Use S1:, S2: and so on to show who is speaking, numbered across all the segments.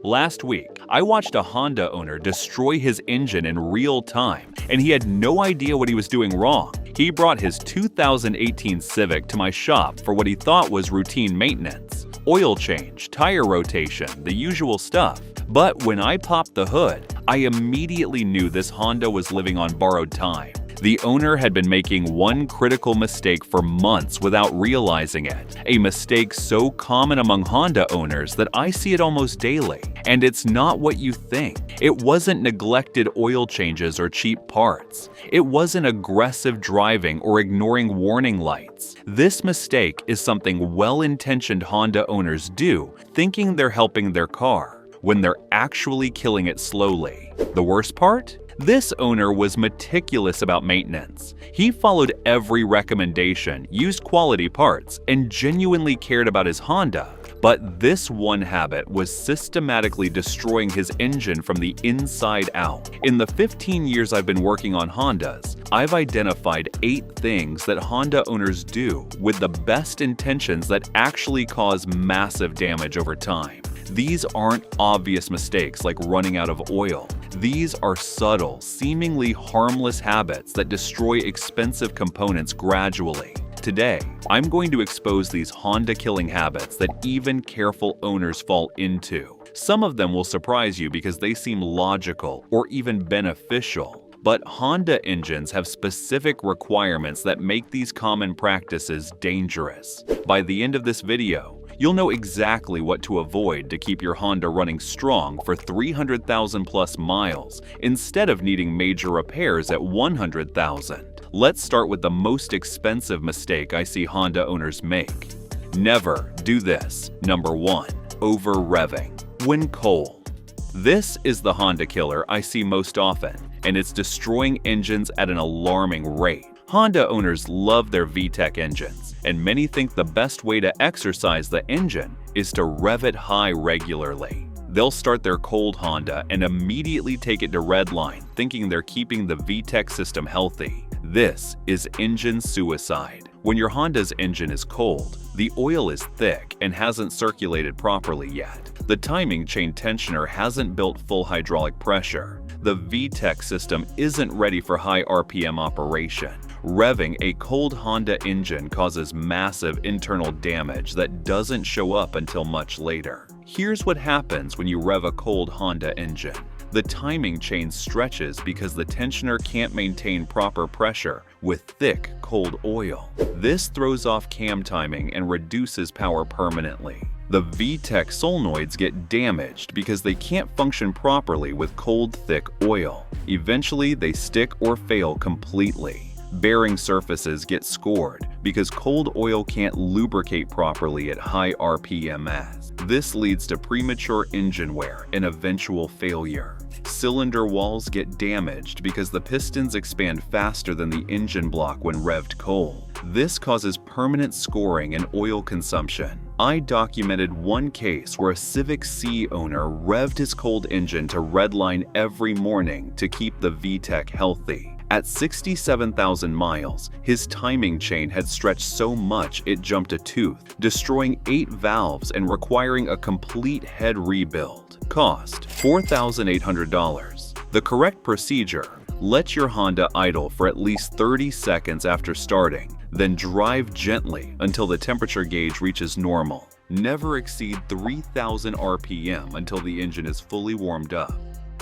S1: Last week, I watched a Honda owner destroy his engine in real time, and he had no idea what he was doing wrong. He brought his 2018 Civic to my shop for what he thought was routine maintenance. Oil change, tire rotation, the usual stuff. But when I popped the hood, I immediately knew this Honda was living on borrowed time. The owner had been making one critical mistake for months without realizing it, a mistake so common among Honda owners that I see it almost daily. And it's not what you think. It wasn't neglected oil changes or cheap parts. It wasn't aggressive driving or ignoring warning lights. This mistake is something well-intentioned Honda owners do, thinking they're helping their car, when they're actually killing it slowly. The worst part? This owner was meticulous about maintenance. He followed every recommendation, used quality parts, and genuinely cared about his Honda. But this one habit was systematically destroying his engine from the inside out. In the 15 years I've been working on Hondas, I've identified 8 things that Honda owners do with the best intentions that actually cause massive damage over time. These aren't obvious mistakes like running out of oil. These are subtle, seemingly harmless habits that destroy expensive components gradually. Today, I'm going to expose these Honda-killing habits that even careful owners fall into. Some of them will surprise you because they seem logical or even beneficial. But Honda engines have specific requirements that make these common practices dangerous. By the end of this video, you'll know exactly what to avoid to keep your Honda running strong for 300,000 plus miles instead of needing major repairs at 100,000. Let's start with the most expensive mistake I see Honda owners make. Never do this. Number 1. Over-revving when cold. This is the Honda killer I see most often, and it's destroying engines at an alarming rate. Honda owners love their VTEC engines, and many think the best way to exercise the engine is to rev it high regularly. They'll start their cold Honda and immediately take it to redline, thinking they're keeping the VTEC system healthy. This is engine suicide. When your Honda's engine is cold, the oil is thick and hasn't circulated properly yet. The timing chain tensioner hasn't built full hydraulic pressure. The VTEC system isn't ready for high RPM operation. Revving a cold Honda engine causes massive internal damage that doesn't show up until much later. Here's what happens when you rev a cold Honda engine. The timing chain stretches because the tensioner can't maintain proper pressure with thick, cold oil. This throws off cam timing and reduces power permanently. The VTEC solenoids get damaged because they can't function properly with cold, thick oil. Eventually, they stick or fail completely. Bearing surfaces get scored because cold oil can't lubricate properly at high RPMs. This leads to premature engine wear and eventual failure. Cylinder walls get damaged because the pistons expand faster than the engine block when revved cold. This causes permanent scoring and oil consumption. I documented one case where a Civic C owner revved his cold engine to redline every morning to keep the VTEC healthy. At 67,000 miles, his timing chain had stretched so much it jumped a tooth, destroying 8 valves and requiring a complete head rebuild. Cost $4,800. The correct procedure: let your Honda idle for at least 30 seconds after starting, then drive gently until the temperature gauge reaches normal. Never exceed 3,000 RPM until the engine is fully warmed up.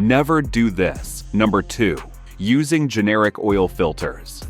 S1: Never do this. Number 2. Using generic oil filters.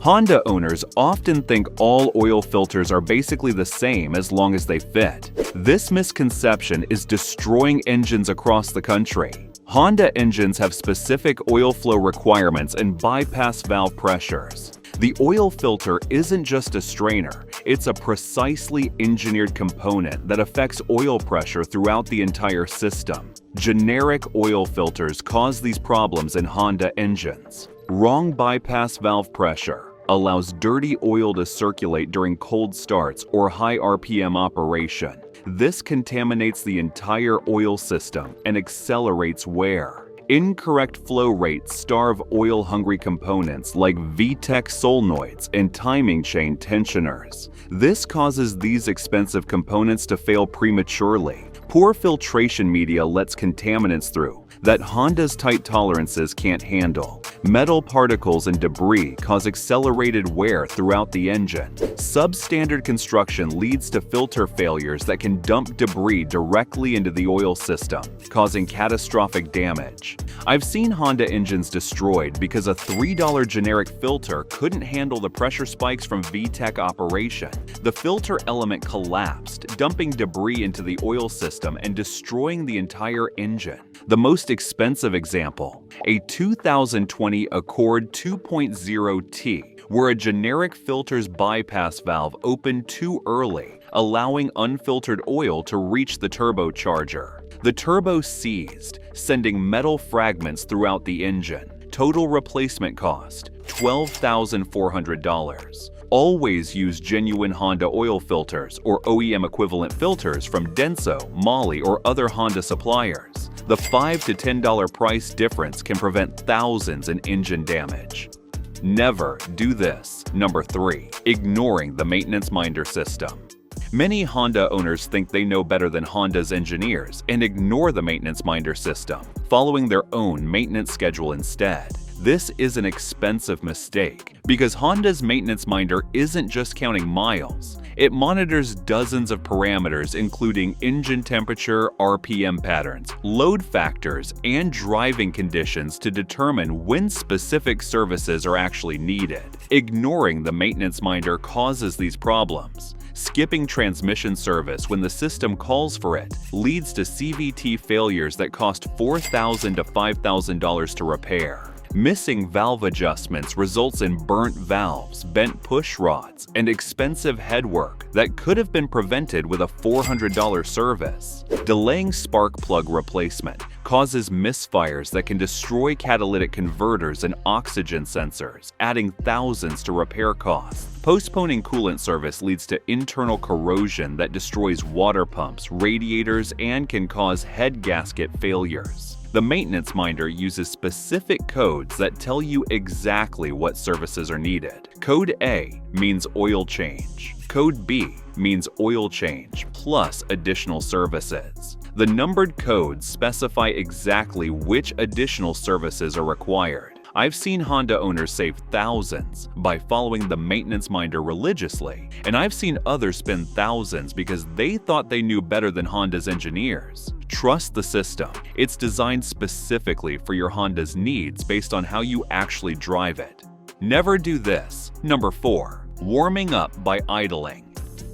S1: Honda owners often think all oil filters are basically the same as long as they fit. This misconception is destroying engines across the country. Honda engines have specific oil flow requirements and bypass valve pressures. The oil filter isn't just a strainer, it's a precisely engineered component that affects oil pressure throughout the entire system. Generic oil filters cause these problems in Honda engines. Wrong bypass valve pressure allows dirty oil to circulate during cold starts or high RPM operation. This contaminates the entire oil system and accelerates wear. Incorrect flow rates starve oil-hungry components like VTEC solenoids and timing chain tensioners. This causes these expensive components to fail prematurely, Poor filtration media lets contaminants through that Honda's tight tolerances can't handle. Metal particles and debris cause accelerated wear throughout the engine. Substandard construction leads to filter failures that can dump debris directly into the oil system, causing catastrophic damage. I've seen Honda engines destroyed because a $3 generic filter couldn't handle the pressure spikes from VTEC operation. The filter element collapsed, dumping debris into the oil system and destroying the entire engine. The most expensive example, a 2020 Accord 2.0T, where a generic filter's bypass valve opened too early, allowing unfiltered oil to reach the turbocharger. The turbo seized, sending metal fragments throughout the engine. Total replacement cost, $12,400. Always use genuine Honda oil filters or OEM equivalent filters from Denso, Moly, or other Honda suppliers. The $5 to $10 price difference can prevent thousands in engine damage. Never do this. Number 3. Ignoring the maintenance minder system. Many Honda owners think they know better than Honda's engineers and ignore the maintenance minder system, following their own maintenance schedule instead. This is an expensive mistake because Honda's maintenance minder isn't just counting miles. It monitors dozens of parameters including engine temperature, RPM patterns, load factors, and driving conditions to determine when specific services are actually needed. Ignoring the maintenance minder causes these problems. Skipping transmission service when the system calls for it leads to CVT failures that cost $4,000 to $5,000 to repair. Missing valve adjustments results in burnt valves, bent push rods, and expensive headwork that could have been prevented with a $400 service. Delaying spark plug replacement causes misfires that can destroy catalytic converters and oxygen sensors, adding thousands to repair costs. Postponing coolant service leads to internal corrosion that destroys water pumps, radiators, and can cause head gasket failures. The maintenance minder uses specific codes that tell you exactly what services are needed. Code A means oil change. Code B means oil change plus additional services. The numbered codes specify exactly which additional services are required. I've seen Honda owners save thousands by following the maintenance minder religiously, and I've seen others spend thousands because they thought they knew better than Honda's engineers. Trust the system. It's designed specifically for your Honda's needs based on how you actually drive it. Never do this. Number 4. Warming up by idling.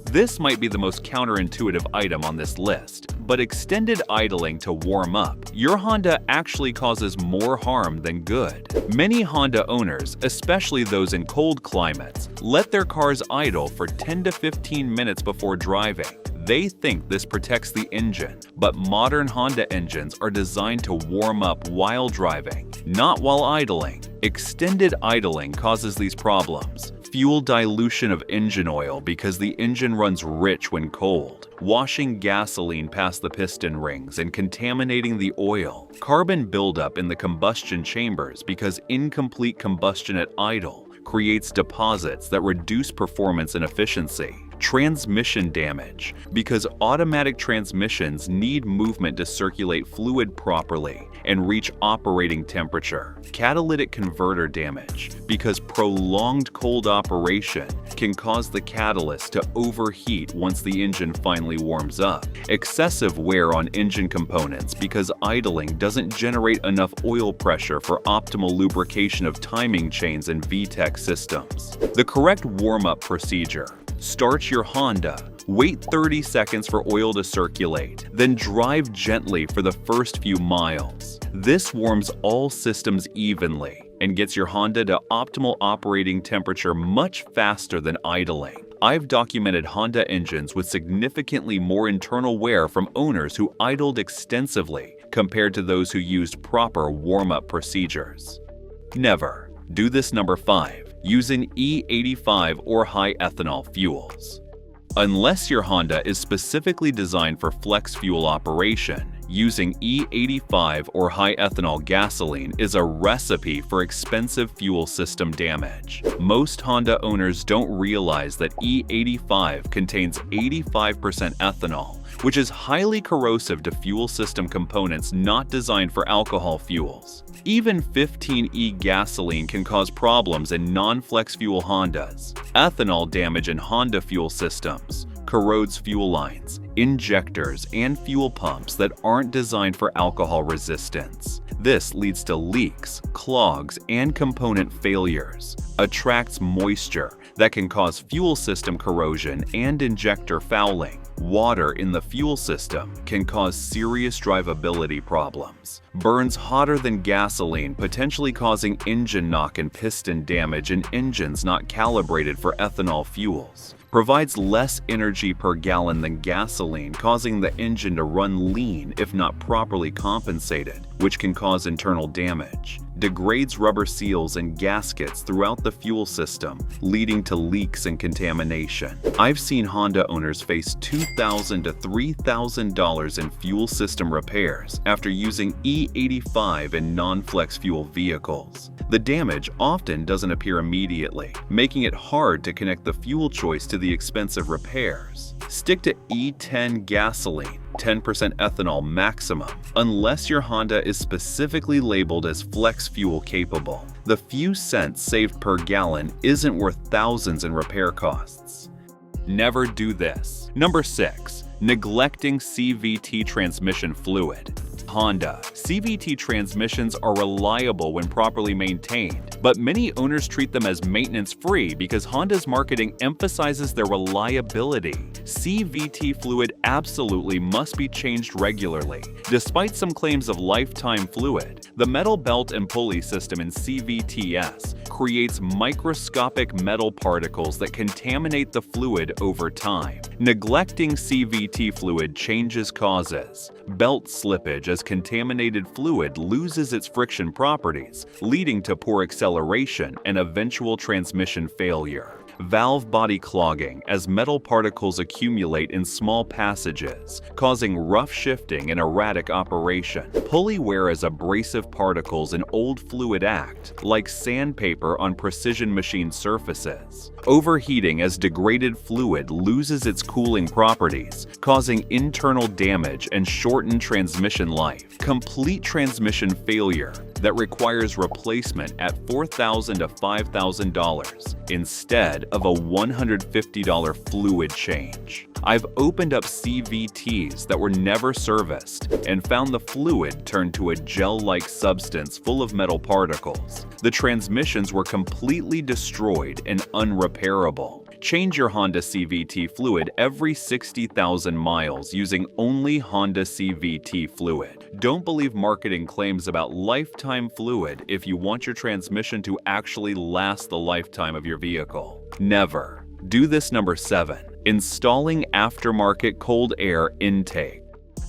S1: This might be the most counterintuitive item on this list, but extended idling to warm up your Honda actually causes more harm than good. Many Honda owners, especially those in cold climates, let their cars idle for 10 to 15 minutes before driving. They think this protects the engine, but modern Honda engines are designed to warm up while driving, not while idling. Extended idling causes these problems. Fuel dilution of engine oil because the engine runs rich when cold, washing gasoline past the piston rings and contaminating the oil. Carbon buildup in the combustion chambers because incomplete combustion at idle creates deposits that reduce performance and efficiency. Transmission damage because automatic transmissions need movement to circulate fluid properly and reach operating temperature. Catalytic converter damage because prolonged cold operation can cause the catalyst to overheat once the engine finally warms up. Excessive wear on engine components because idling doesn't generate enough oil pressure for optimal lubrication of timing chains and VTEC systems. The correct warm-up procedure: start your Honda, wait 30 seconds for oil to circulate, then drive gently for the first few miles. This warms all systems evenly and gets your Honda to optimal operating temperature much faster than idling. I've documented Honda engines with significantly more internal wear from owners who idled extensively compared to those who used proper warm-up procedures. Never do this. Number 5. Using E85 or high ethanol fuels. Unless your Honda is specifically designed for flex fuel operation, using E85 or high ethanol gasoline is a recipe for expensive fuel system damage. Most Honda owners don't realize that E85 contains 85% ethanol, which is highly corrosive to fuel system components not designed for alcohol fuels. Even 15E gasoline can cause problems in non-flex fuel Hondas. Ethanol damage in Honda fuel systems corrodes fuel lines, injectors, and fuel pumps that aren't designed for alcohol resistance. This leads to leaks, clogs, and component failures. Attracts moisture that can cause fuel system corrosion and injector fouling. Water in the fuel system can cause serious drivability problems. Burns hotter than gasoline, potentially causing engine knock and piston damage in engines not calibrated for ethanol fuels. Provides less energy per gallon than gasoline, causing the engine to run lean if not properly compensated, which can cause internal damage. Degrades rubber seals and gaskets throughout the fuel system, leading to leaks and contamination. I've seen Honda owners face $2,000 to $3,000 in fuel system repairs after using E85 in non-flex fuel vehicles. The damage often doesn't appear immediately, making it hard to connect the fuel choice to the expensive repairs. Stick to E10 gasoline, 10% ethanol maximum, unless your Honda is specifically labeled as flex fuel capable. The few cents saved per gallon isn't worth thousands in repair costs. Never do this. Number 6. Neglecting CVT transmission fluid. Honda. CVT transmissions are reliable when properly maintained, but many owners treat them as maintenance-free because Honda's marketing emphasizes their reliability. CVT fluid absolutely must be changed regularly. Despite some claims of lifetime fluid, the metal belt and pulley system in CVTs creates microscopic metal particles that contaminate the fluid over time. Neglecting CVT fluid changes causes belt slippage as contaminated fluid loses its friction properties, leading to poor acceleration and eventual transmission failure. Valve body clogging as metal particles accumulate in small passages, causing rough shifting and erratic operation. Pulley wear as abrasive particles in old fluid act, like sandpaper on precision machine surfaces. Overheating as degraded fluid loses its cooling properties, causing internal damage and shortened transmission life. Complete transmission failure that requires replacement at $4,000 to $5,000 instead of a $150 fluid change. I've opened up CVTs that were never serviced and found the fluid turned to a gel-like substance full of metal particles. The transmissions were completely destroyed and unrepairable. Change your Honda CVT fluid every 60,000 miles using only Honda CVT fluid. Don't believe marketing claims about lifetime fluid if you want your transmission to actually last the lifetime of your vehicle. Never. Do this. Number 7. Installing aftermarket cold air intake.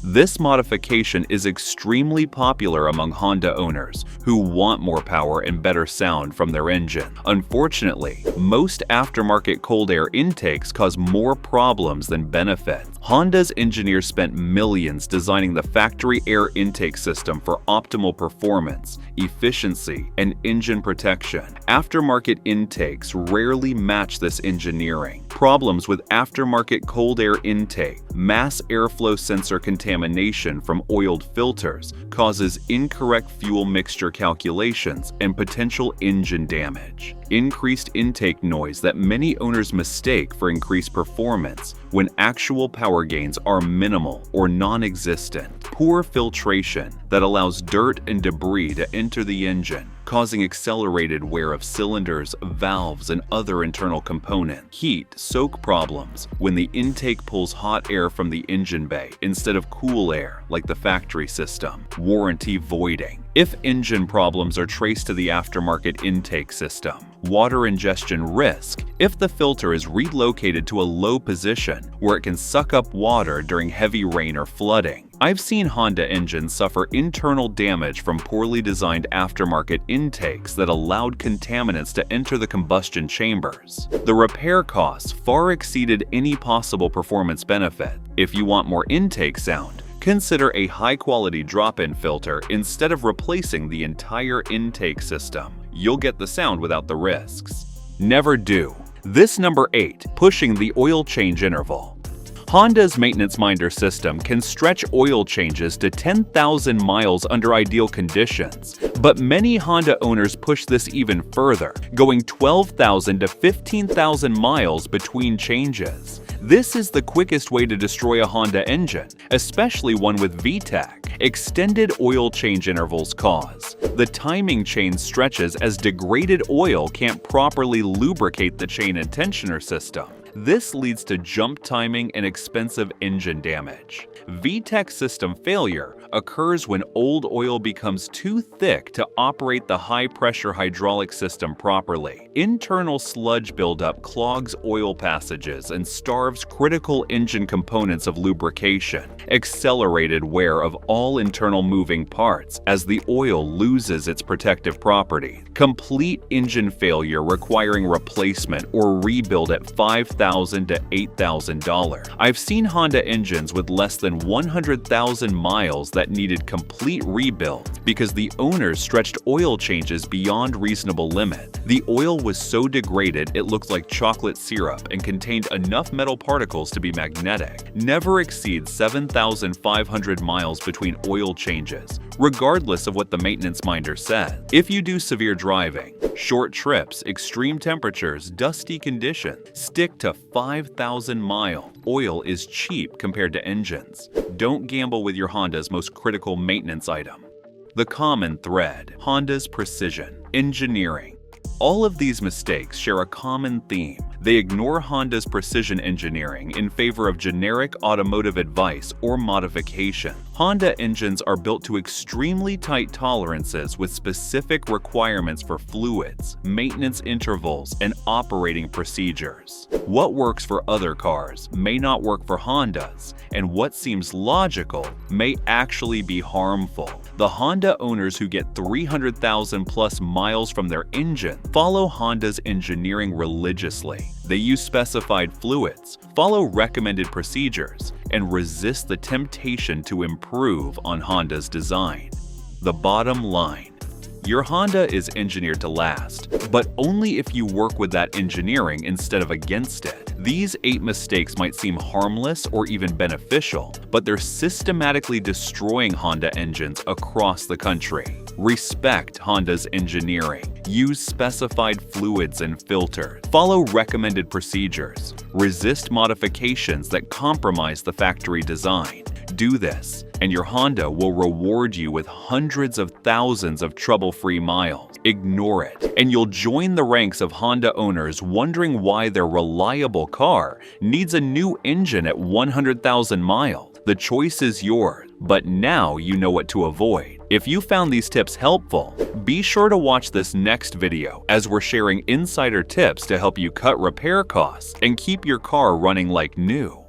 S1: This modification is extremely popular among Honda owners who want more power and better sound from their engine. Unfortunately, most aftermarket cold air intakes cause more problems than benefits. Honda's engineers spent millions designing the factory air intake system for optimal performance, efficiency, and engine protection. Aftermarket intakes rarely match this engineering. Problems with aftermarket cold air intake: mass airflow sensor contamination from oiled filters causes incorrect fuel mixture calculations and potential engine damage. Increased intake noise that many owners mistake for increased performance when actual power gains are minimal or non-existent. Poor filtration that allows dirt and debris to enter the engine, causing accelerated wear of cylinders, valves, and other internal components. Heat soak problems when the intake pulls hot air from the engine bay instead of cool air like the factory system. Warranty voiding if engine problems are traced to the aftermarket intake system. Water ingestion risk if the filter is relocated to a low position where it can suck up water during heavy rain or flooding. I've seen Honda engines suffer internal damage from poorly designed aftermarket intakes that allowed contaminants to enter the combustion chambers. The repair costs far exceeded any possible performance benefit. If you want more intake sound, consider a high-quality drop-in filter instead of replacing the entire intake system. You'll get the sound without the risks. Never do. This. Number 8. Pushing the oil change interval. Honda's maintenance minder system can stretch oil changes to 10,000 miles under ideal conditions, but many Honda owners push this even further, going 12,000 to 15,000 miles between changes. This is the quickest way to destroy a Honda engine, especially one with VTEC. Extended oil change intervals cause. The timing chain stretches as degraded oil can't properly lubricate the chain and tensioner system. This leads to jump timing and expensive engine damage. VTEC system failure occurs when old oil becomes too thick to operate the high-pressure hydraulic system properly. Internal sludge buildup clogs oil passages and starves critical engine components of lubrication. Accelerated wear of all internal moving parts as the oil loses its protective property. Complete engine failure requiring replacement or rebuild at $5,000 to $8,000. I've seen Honda engines with less than 100,000 miles that needed complete rebuild because the owners stretched oil changes beyond reasonable limit. The oil was so degraded it looked like chocolate syrup and contained enough metal particles to be magnetic. Never exceed 7,500 miles between oil changes, regardless of what the maintenance minder said. If you do severe driving, short trips, extreme temperatures, dusty conditions, stick to 5,000 miles. Oil is cheap compared to engines. Don't gamble with your Honda's most critical maintenance item. The common thread: Honda's precision engineering. All of these mistakes share a common theme. They ignore Honda's precision engineering in favor of generic automotive advice or modification. Honda engines are built to extremely tight tolerances with specific requirements for fluids, maintenance intervals, and operating procedures. What works for other cars may not work for Honda's, and what seems logical may actually be harmful. The Honda owners who get 300,000 plus miles from their engine follow Honda's engineering religiously. They use specified fluids, follow recommended procedures, and resist the temptation to improve on Honda's design. The bottom line: your Honda is engineered to last, but only if you work with that engineering instead of against it. These 8 mistakes might seem harmless or even beneficial, but they're systematically destroying Honda engines across the country. Respect Honda's engineering. Use specified fluids and filters. Follow recommended procedures. Resist modifications that compromise the factory design. Do this, and your Honda will reward you with hundreds of thousands of trouble-free miles. Ignore it, and you'll join the ranks of Honda owners wondering why their reliable car needs a new engine at 100,000 miles. The choice is yours, but now you know what to avoid. If you found these tips helpful, be sure to watch this next video as we're sharing insider tips to help you cut repair costs and keep your car running like new.